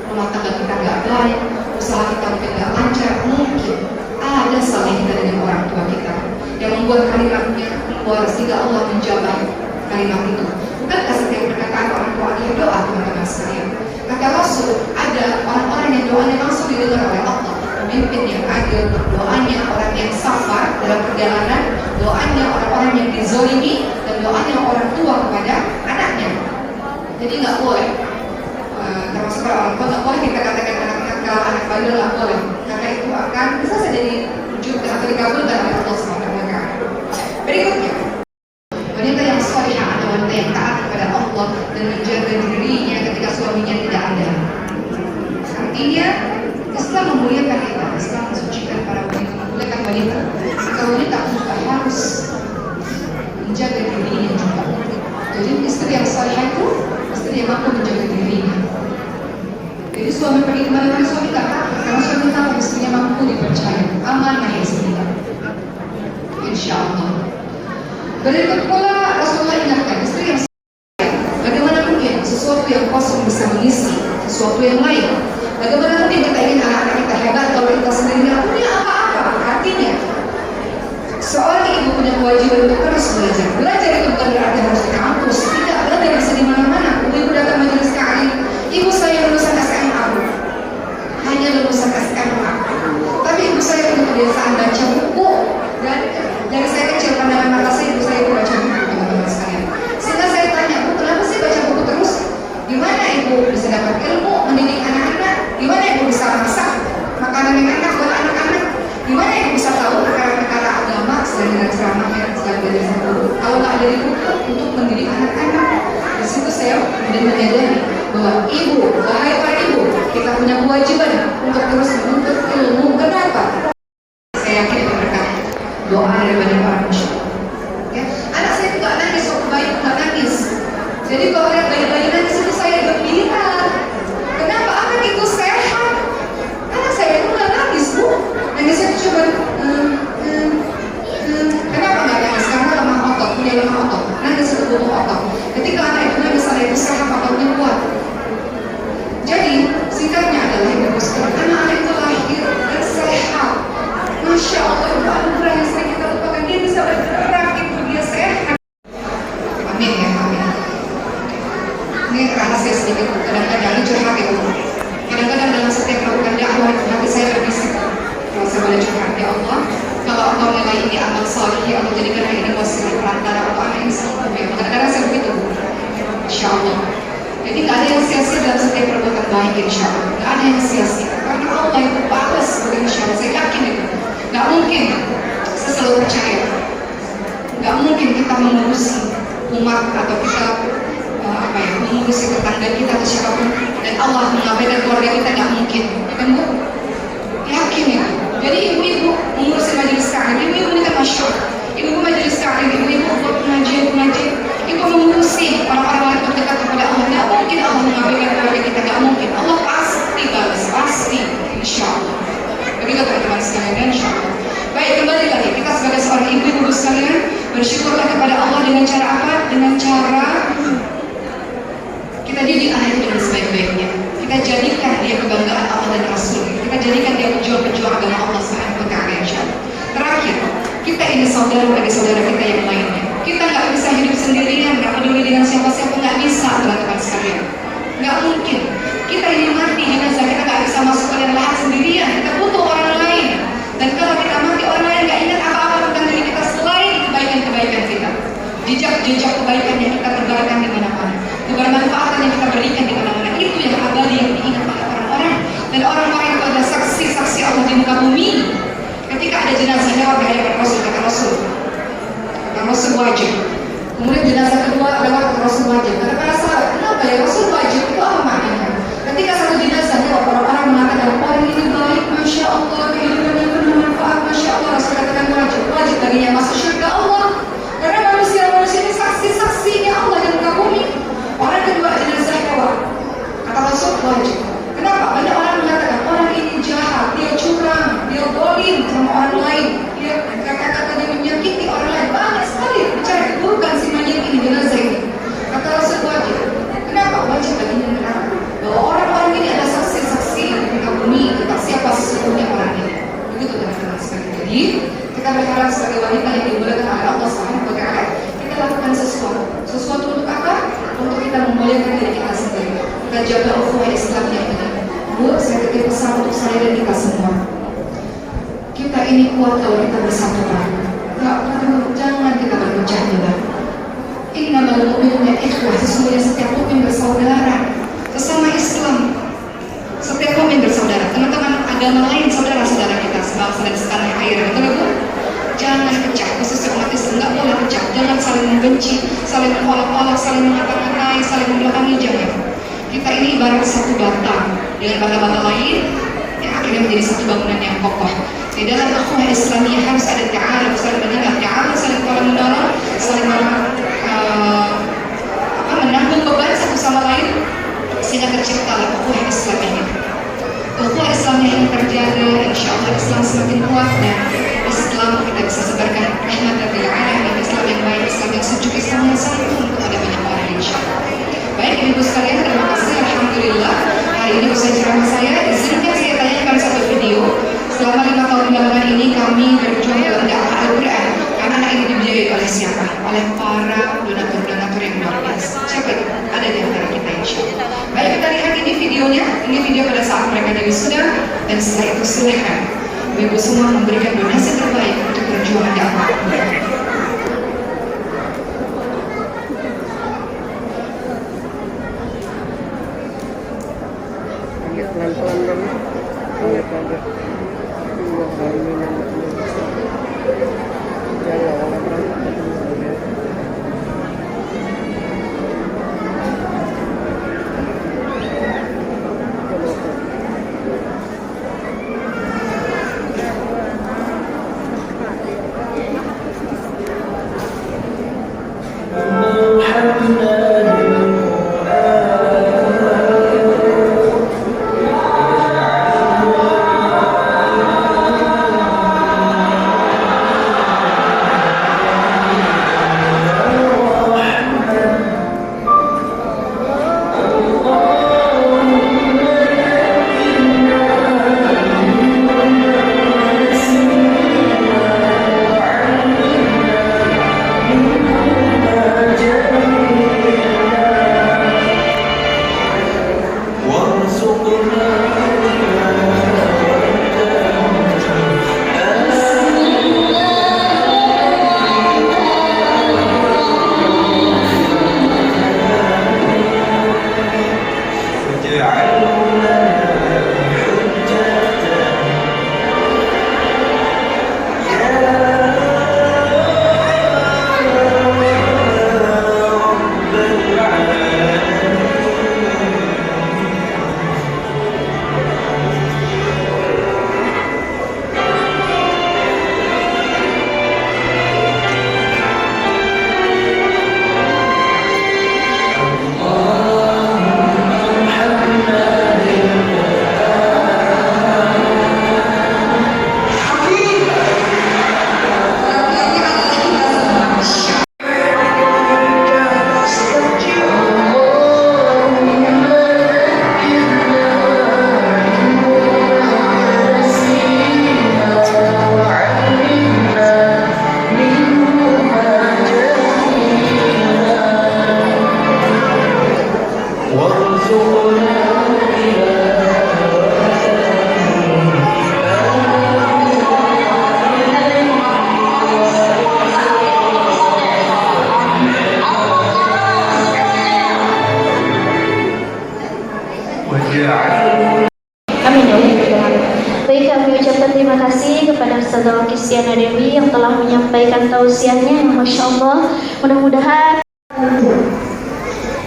rumah tangga kita nggak baik, usaha kita mungkin nggak lancar, mungkin ada salah kita dengan orang tua kita yang membuat kalimatnya keluar sehingga Allah menjawab kalimat itu. Bukankah setiap perkataan orang tua adalah doa teman-teman sekalian? Kata Rasul, ada orang-orang yang doanya langsung didengar oleh Allah. Pemimpin yang adil, doanya orang yang sabar dalam perjalanan, doanya orang-orang yang dizolimi, dan doanya orang tua kepada anaknya. Jadi nggak boleh, termasuk para orang tua nggak boleh kita katakan anak bandel, nggak boleh, karena itu akan bisa saja diwujudkan atau dikabulkan oleh Allah SWT. Berikutnya, wanita yang salihah adalah wanita yang taat kepada Allah dan menjaga dirinya ketika suaminya tidak ada. Artinya Islam memuliakan kita, Islam mensucikan para wanita, memuliakan wanita. Maka wanita juga harus menjaga dirinya juga. Jadi istri yang salihah itu istri yang mampu menjaga dirinya. Jadi suami pergi kemana-mana, suami tak takut karena suami tahu istrinya mampu dipercaya, amanah istrinya. Insya Allah. Berikut pula Rasulullah ingatkan istri yang salihah, bagaimana mungkin sesuatu yang kosong bisa mengisi sesuatu yang lain? Bagaimana mungkin kita ingin anak-anak kita hebat kalau kita sendiri tidak punya apa-apa? Artinya seorang ibu punya kewajiban untuk terus belajar. Belajar itu bukan berarti harus di kampus. Tidak, belajar bisa di mana-mana. Ibu datang majelis ta'lim, ibu saya lulusan SMA, hanya lulusan SMA. Tapi ibu saya punya kebiasaan baca buku. Dan dari saya kecil pandangan kewajiban untuk terus menuntut ilmu. Kenapa? Saya yakin itu berkat doa daripada para masyarakat. Ya, anak saya itu nggak nangis waktu bayi, nggak nangis. Jadi kalau lihat bayi-bayi nangis itu saya gembira. Kenapa? Anak itu sehat. Anak saya itu nggak nangis, Bu. Nangisnya cuma kenapa nggak nangis? Karena lemah otot, punya lemah otot. Nangis itu butuh otot. Ketika anak itu nangis, anak itu sehat, ototnya kuat. Jadi singkatnya adalah ibu sekalian, anak itu lahir dan sehat. Masya Allah, itu anugerah yang sering kita lupakan. Dia bisa bergerak, itu dia sehat. Amin ya, amin. Ini rahasia sedikit. Kadang-kadang ini curhat ya, Bu. Kadang-kadang dalam setiap melakukan dakwah itu hati saya berbisik. Kalau saya boleh curhat, ya Allah, kalau Engkau nilai ini amal salih, ya Allah jadikan ini wasilah perantara untuk anak ini sempurna. Kadang-kadang saya begitu, Bu. Insya Allah. Jadi nggak ada yang sia-sia dalam setiap perbuatan baik, insya Allah. Nggak ada yang sia-sia. Karena Allah itu balas, insya Allah. Saya yakin itu. Nggak mungkin. Saya selalu percaya. Nggak mungkin kita mengurusi umat atau kita mengurusi tetangga kita atau siapapun dan Allah mengabaikan keluarga kita, nggak mungkin. Ya kan, Bu? Yakin ya. Jadi ibu-ibu mengurusi majelis taklim, ibu-ibu ini kan masyhur. Ibu majelis taklim, ibu-ibu buat pengajian, ibu mengurusi orang-orang yang terdekat kepada Allah. Nggak mungkin Allah mengabaikan keluarga kita, nggak mungkin. Allah pasti balas, pasti, insya Allah. Begitu teman-teman sekalian, insya Allah. Baik, kembali lagi kita sebagai seorang ibu sekalian bersyukurlah kepada Allah dengan cara apa? Dengan cara kita didik anak itu dengan sebaik-baiknya. Kita jadikan dia kebanggaan Allah dan Rasul. Kita jadikan dia pejuang-pejuang agama Allah Subhanahu wa Ta'ala, insyaallah. Terakhir, kita ini saudara bagi saudara kita yang lainnya. Kita nggak bisa hidup sendirian, nggak peduli dengan siapa-siapa, nggak bisa, teman-teman sekalian. Nggak mungkin. Kita ini mati jenazah, kita nggak bisa masuk ke dalam lahat sendirian. Kita butuh orang lain. Dan kalau kita mati, orang lain nggak ingat apa-apa tentang diri kita selain kebaikan-kebaikan kita. Jejak-jejak kebaikan yang kita tebarkan di mana-mana, kebermanfaatan yang kita berikan di mana-mana, itu yang abadi yang diingat oleh orang-orang. Dan orang-orang itu adalah saksi-saksi Allah di muka bumi. Ketika ada jenazah lewat di hadapan Rasul, kata Rasul wajib. Kemudian jenazah kedua lewat kata Rasul wajib. Kata para sahabat, kenapa ya Rasul wajib? Itu apa maknanya? Ketika satu jenazah lewat, orang-orang mengatakan orang ini baik, masya Allah, kehidupannya penuh manfaat, masya Allah. Rasul katakan wajib baginya masuk surga Allah. Karena manusia ini saksi-saksinya Allah di muka bumi. Orang kedua jenazah lewat, kata Rasul wajib. Kenapa? Banyak orang mengatakan orang ini jahat, dia curang, dia zalim sama orang lain, dia kata-katanya menyakiti orang lain. Banyak sekali bicara keburukan si mayit ini, jenazah ini. Kata Rasul wajib. Kenapa? Wajib baginya menerangkan bahwa orang-orang ini adalah saksi-saksi di muka bumi tentang siapa sesungguhnya orang ini. Begitu teman-teman sekalian. Jadi kita berharap sebagai wanita yang dimuliakan oleh Allah Subhanahu wa Ta'ala, kita lakukan sesuatu untuk apa? Untuk kita memuliakan diri kita sendiri. Kita jaga ukhuwah Islam yang ini. Bu, saya titip pesan untuk saya dan kita semua. Kita ini kuat kalau kita bersatu bareng. Jangan kita berpecah belah. Innamal mu'minuna ikhwah, sesungguhnya setiap mukmin bersaudara. Sesama Islam, setiap mukmin bersaudara. Teman-teman agama lain saudara-saudara kita sebangsa dan setanah air. Betul Bu? Jangan pecah, khususnya umat Islam nggak boleh pecah. Jangan saling membenci, saling mengolok-olok, saling mengata-ngatai, saling membelakangi, jangan. Kita ini ibarat satu bata dengan bata-bata lain yang akhirnya menjadi satu bangunan yang kokoh. Di dalam ukhuwah Islamiyah harus ada ta'aruf, saling mendengar, ta'aruf, saling tolong menolong, saling menanggung beban satu sama lain, sehingga terciptalah ukhuwah Islamiyah. Ukhuwah Islamiyah yang terjaga, insya Allah Islam semakin kuat dan Islam kita bisa sebarkan rahmat dari alamin, Islam yang baik, Islam yang sejuk, Islam yang santun kepada banyak orang, insya Allah. Baik ibu sekalian, terima kasih. Alhamdulillah hari ini usai ceramah saya, izinkan saya tanyakan satu video. Selama 5 tahun belakangan ini kami berjuang dalam dakwah Al-Quran. Karena ini dibiayai oleh siapa? Oleh para donatur-donatur yang luar biasa. Siapa itu? Ada di antara kita, insya Allah. Baik, kita lihat ini videonya. Ini video pada saat mereka dari Sudan, dan setelah itu silakan ibu semua memberikan donasi terbaik untuk berjuang dakwah. Pelan-pelan dulu. Lihat aja. Amin ya Allah. Baik, kami ucapkan terima kasih kepada Saudara Kristiana Dewi yang telah menyampaikan tausiahnya yang Masya Allah. Mudah-mudahan dan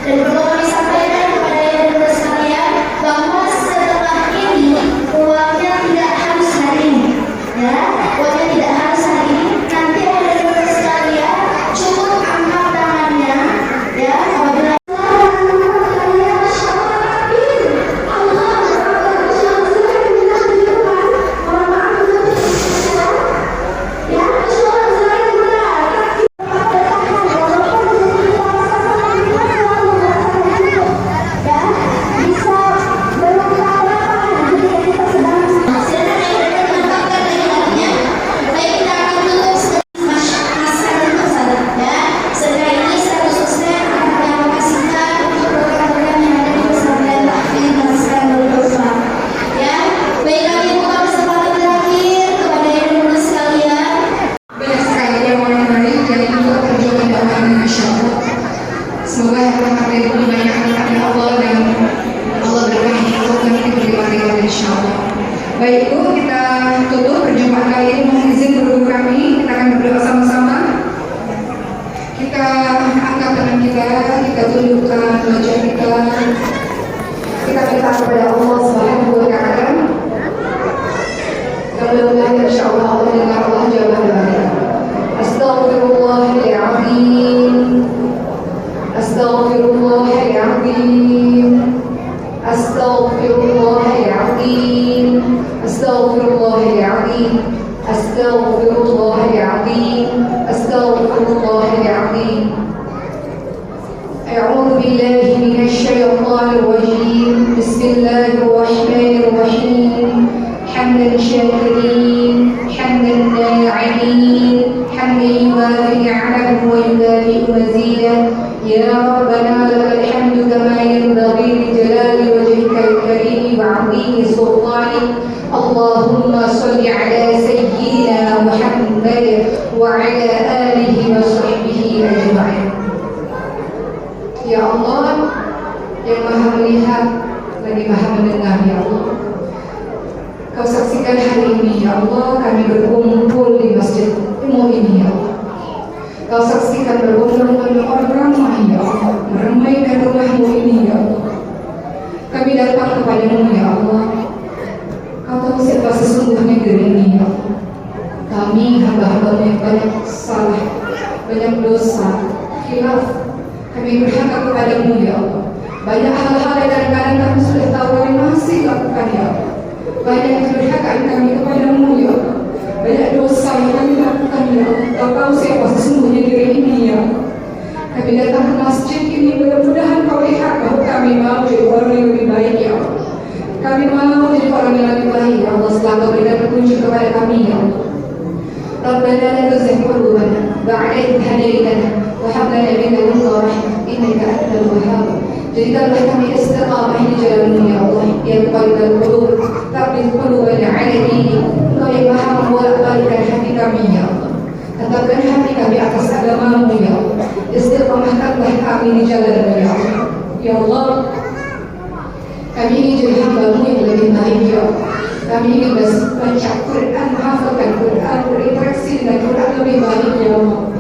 perlu kami sampaikan kepada yang sekalian bahwa setelah ini uangnya tidak harus hari ini, ya, uangnya tidak harus hari ini. Nanti ada yang sekalian cukup angkat tangannya, ya, apabila semoga yang berhati lebih banyak anak Allah dan Allah berkahi itu kami diberi pahala insya Allah. Baik Bu, kita tutup perjumpaan kali ini. Mohon izin guru kami, kita akan berdoa sama-sama. Kita angkat tangan kita tundukkan wajah kita minta kepada Allah Subhanahu wa Ta'ala. Mudah-mudahan insya Allah Allah dengar, Allah jawab doa kita. Astaghfirullahaladzim. Astaghfirullahaladzim. Astaghfirullahaladzim. Astaghfirullahaladzim. Astaghfirullahaladzim. Astaghfirullahaladzim. A'udzu billahi minasy syaithanir rajim. Bismillahirrahmanirrahim. Hamdan syakirin, hamdan na'imin, hamdan yuwafi ni'amahu wa yukafi mazidah. يا ربنا لك الحمد كما ينبغي لجلال وجهك الكريم وعظيم سلطانك. اللهم صل على سيدنا محمد وعلى آله وصحبه أجمعين. Ya Allah yang maha melihat lagi maha mendengar, ya Allah, Kau saksikan hari ini, ya Allah, kami berkumpul di masjid-Mu ini, ya Allah. Kau saksikan berbondong-bondong orang ramai, ya Allah, meramaikan rumah-Mu ini, ya Allah. Kami datang kepadamu, ya Allah. Kau tahu siapa sesungguhnya diri ini, ya Allah. Kami hamba-Hamba-Mu yang banyak salah, banyak dosa, khilaf. Kami berharap kepadamu, ya Allah. Banyak hal-hal yang kadang-kadang kami sudah tahu kami masih lakukan, ya Allah. Banyak keberhakaan kami kepadamu, ya Allah. Banyak dosa yang kami lakukan, ya Allah. Kau tahu siapa sesungguhnya diri ini, ya Allah. Kami datang ke masjid ini, mudah-mudahan Kau lihat bahwa kami mau jadi orang yang lebih baik, ya Allah. Kami mau jadi orang yang lebih baik, ya Allah, setelah Kau berikan petunjuk kepada kami, ya Allah. Rabbana la tuzigh qulubana ba'da idh hadaytana wa hab lana min ladunka rahmah innaka antal wahhab. Jadikanlah kami istiqamah di jalan-Mu, ya Allah, ya muqallibal qulub, tsabbit qulubana 'ala dinik. Engkau yang Maha membolak-balikkan hati kami, ya Allah. Tetapkan hati kami atas agama-Mu, ya Allah. Istiqamahkanlah kami di jalan-Mu, ya Allah. Ya Allah, kami ingin jadi hamba-Mu yang lebih baik, ya Allah. Kami ingin baca Quran, menghafalkan Quran, berinteraksi dengan Quran lebih baik, ya Allah.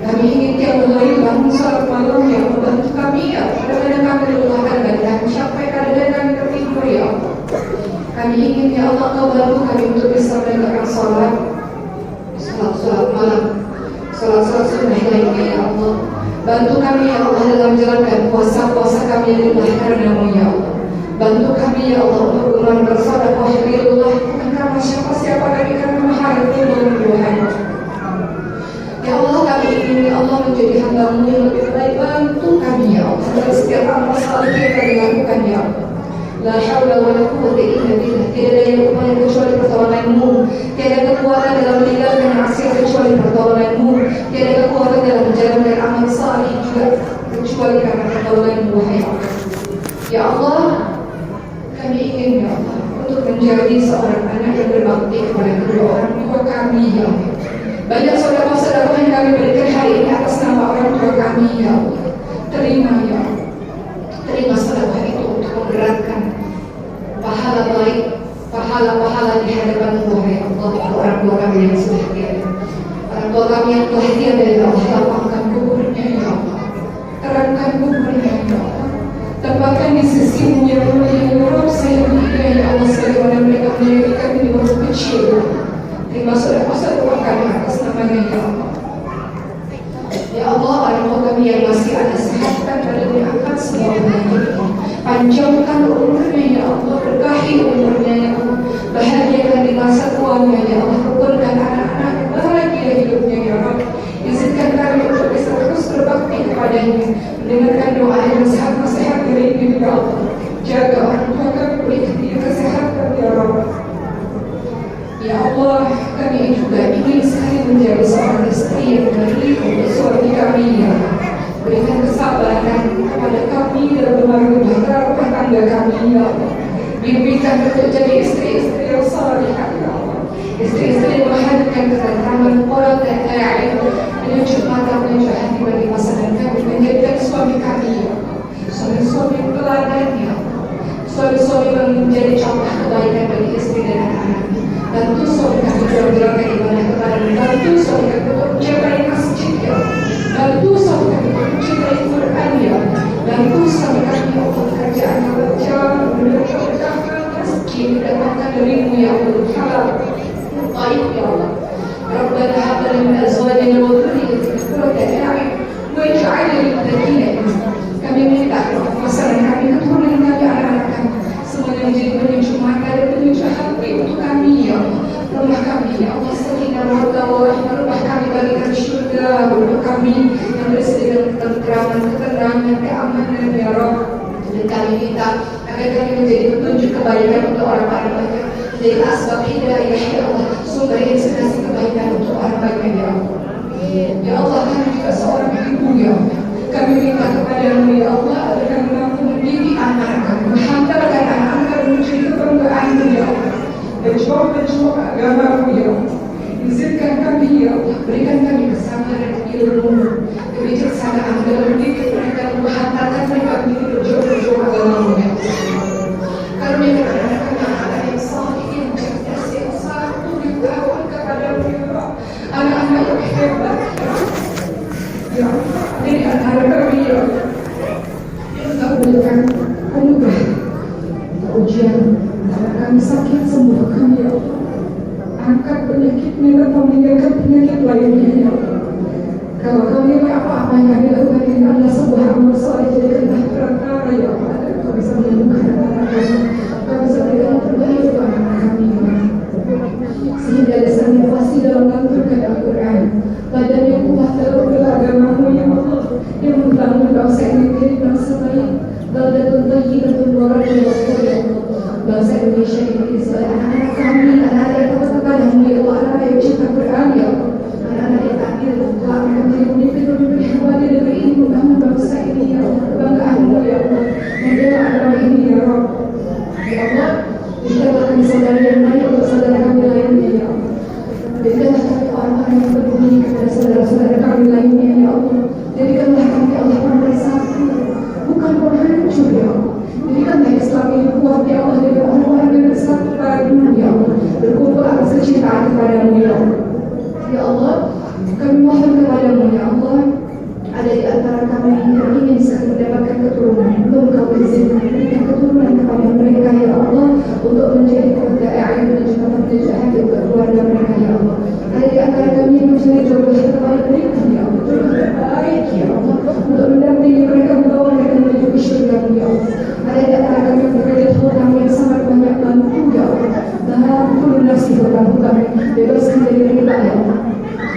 Kami ingin tiap hari bangun salat malam, ya Allah. Bantu kami, ya Allah. Kadang-kadang kami leluhkan badan, sampai kadang-kadang kami tertidur, ya Allah. Kami ingin, ya Allah, Kau bantu kami untuk bisa menegakkan salat malam, salat sunnah lainnya, ya Allah. Bantu kami, ya Allah, dalam menjalankan puasa kami yang lillah karena-Mu, ya Allah. Bantu kami, ya Allah, untuk berbuat bersedekah lillah, bukan karena siapa-siapa, tapi karena menghargai Tuhan. Ya Allah, kami ingin, ya Allah, menjadi hamba-Mu yang lebih baik. Bantu kami, ya Allah, dalam setiap amal saleh yang kami lakukan, ya Allah. La haula wa la quwwata illa billah. Tidak ada yang upaya kecuali pertolongan-Mu. Tiada kekuatan dalam meninggalkan maksiat kecuali pertolongan-Mu. Tiada kekuatan dalam menjalankan amal saleh juga kecuali karena pertolongan-Mu, wahai Allah. Ya Allah, kami ingin, ya Allah, untuk menjadi seorang anak yang berbakti kepada kedua orang tua kami, ya Allah. Banyak saudara-saudara yang kami berikan hari ini atas nama orang tua kami, ya Allah. Terima, ya Allah. Terima sedekah itu untuk memberatkan akan kuburnya ya Allah. Tempatkan di sisimu yang mulia ya Rabb, saya berikan ya Allah sebagaimana mereka menyayangi kami di waktu kecil. Terima saudara kami atas namanya ya Allah. Ya Allah, orang kami yang masih ada sehatkan pada diangkat semua penyakit. Panjangkan umurnya ya Allah, berkahi umurnya ya Allah, bahagiakan di masa tuanya ya Allah, rukunkan anak-anak bahagia hidupnya ya Allah. Izinkan kami untuk bisa terus berbakti kepadanya, mendengarkan doa yang nasihat-nasihat dari ini ya Allah. Jaga orang tua kami, berikan dia kesehatan ya Allah. Ya Allah, kami juga ingin sekali menjadi seorang istri yang baik untuk suami kami ya Allah. Berikan kesabaran kepada kami dalam membangun rumah tangga kami ya Allah. Bimbingkan untuk jadi istri-istri yang salihah ya Allah. Istri-istri yang menghadirkan ketentraman moral dan ta'lim, menuju mata menuju hati bagi pasangan kami, menjadikan suami kami ya Allah. Suami-suami yang teladan ya Allah. Suami-suami yang menjadi contoh kebaikan bagi istri dan anak-anak. Bantu suami kami bergerak ibadah kepada-Mu. Bantu suami kami untuk mencintai masjid ya Allah. Bantu suami kami untuk mencintai Quran ya Allah. Bantu suami kami untuk pekerjaan yang berjalan menuju rezeki mendapatkan dari-Mu ya Allah. Halal baik ya Allah. Rabbana hab lana min azwajina wa dhurriyyatina qurrata a'yun waj'alna lil muttaqina imama. Kami minta pasangan kami, keturunan kami, anak-anak kami semuanya menjadi penyuci mata dan penyuci hati untuk kami ya Allah. Rumah kami ya Allah, sakinah warahmah warahmah, rumah kami bagikan syurga untuk kami yang berisi dengan ketentraman, ketenangan, keamanan ya Rabb. Dan kami minta agar kami menjadi petunjuk kebaikan untuk orang-orang banyak, menjadi asbab hidayah ya Allah, sumber inspirasi kebaikan untuk orang banyak ya Allah. Ya Allah, kami juga seorang ibu ya Allah. Kami minta kepada-Mu ya Allah agar kami mampu mendidik anak kami, menghantarkan anak-anak kami menuju kebanggaan-Mu ya Allah. Berjuang agama-Mu ya Allah. Izinkan kami ya Allah, berikan kami kesabaran, ilmu, kebijaksanaan dalam mendidik mereka, menghantarkan mereka menjadi berjuang agama-Mu ya Allah. Karuniakan anak kami anak-anak yang saleh, yang cerdas, yang santun, yang takut kepada-Mu ya Allah. Anak-anak yang hebat ya Allah. Dari antara kami ya Allah, yang Engkau berikan anugerah ujian, karena kami sakit sembuh kami ya Allah. Angkat penyakitnya dan meninggalkan penyakit lainnya ya Allah. Kalau kami apa-apa yang kami lakukan ini adalah sebuah amal saleh, jadikanlah perantara ya Allah, agar Kau bisa menyembuhkan anak-anak kami. Kau bisa berikan yang terbaik untuk anak-anak kami ya Allah. Sehingga lisannya fasih dalam melanturkan Al-Quran, badannya kuat dalam beragama-Mu ya Allah, yang membangun bangsa ini menjadi bangsa baik, baldatun thayyibatun wa rabbun ghafur ya Allah. Bangsa Indonesia ini sebagai anak-anak kami, anak-anak yang takut kepada-Mu ya Allah, anak-anak yang cinta Quran ya Allah, anak-anak yang takdir kelak akan menjadi pemimpin-pemimpin hebat di negeri ini, membangun bangsa ini ya Allah, kebanggaan-Mu ya Allah, membela agama ini ya Rabb. Ya Allah, berikanlah kami saudara yang baik untuk saudara kami lainnya ya Allah. Berikanlah kami orang-orang yang berbudi kepada saudara-saudara kami lainnya ya Allah. Jadikanlah kami Allah orang bersatu, bukan orang hancur ya Allah. Jadikanlah Islam ini kuat ya Allah, dari orang-orang yang bersatu padamu ya Allah, berkumpul atas kecintaan kepada-Mu ya Allah. Ya Allah, kami mohon kepada-Mu ya Allah, ada di antara kami yang ingin sekali mendapatkan keturunan, belum Kau izinkan berikan keturunan kepada mereka ya Allah, untuk menjadi kebanggaan dan juga menuju hati untuk keluarga mereka ya Allah. Ada di antara kami yang mencari jodoh yang terbaik berikan ya Allah, jodoh terbaik ya Allah, untuk mendampingi mereka, membawa mereka menuju ke syurga-Mu ya Allah. Ada di antara kami yang berkredit hutang yang sangat banyak, bantu ya Allah, bantu lunasi hutang-hutang, bebaskan dari riba ya Allah.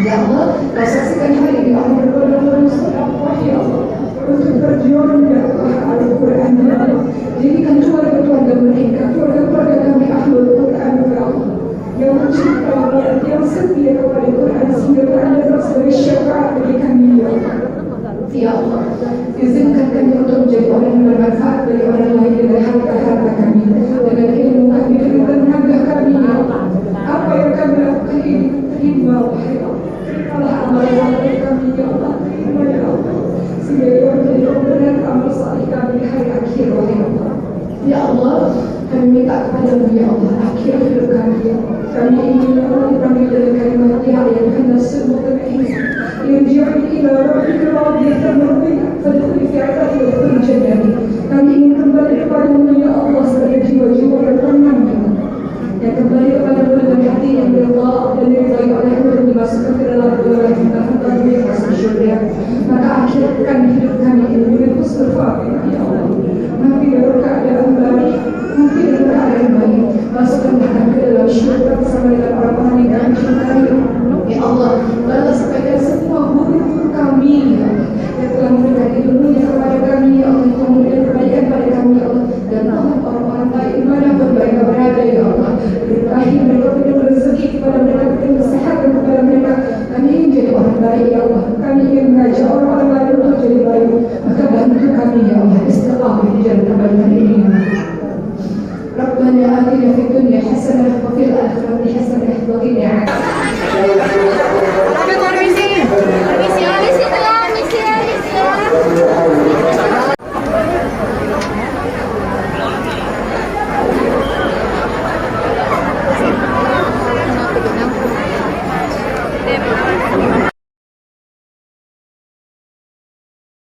Ya Allah, Kau saksikan hari ini Allah berbondong-bondong sedekah ya Allah, untuk berjuang ya Allah Al-Quran ya Allah. Jadikan keluarga-keluarga mereka, keluarga-keluarga kami ahlul Quran ya Allah, yang mencintai, yang setia kepada Quran, sehingga Quran datang sebagai syafaat bagi kami ya Allah. Ya Allah, izinkan kami untuk menjadi orang yang bermanfaat bagi orang lain dengan harta-harta kami, dengan ilmu kami, dengan tenaga kami ya Allah. Apa yang kami lakukan ini terima wahai Allah. Allah amal kami ya Allah, terima ya Allah, sehingga Kau menjadi pembenar amal saleh kami di hari akhir wahai Allah. Ya Allah, kami minta kepada-Mu ya Allah, akhir hidup kami ya Allah. Kami ingin ya Allah dipanggil dengan kalimat ya yang hendak semua terkini. Irji'i ila rabbika radiyatan mardiyah, fadkhuli fi mengakhirkan hidup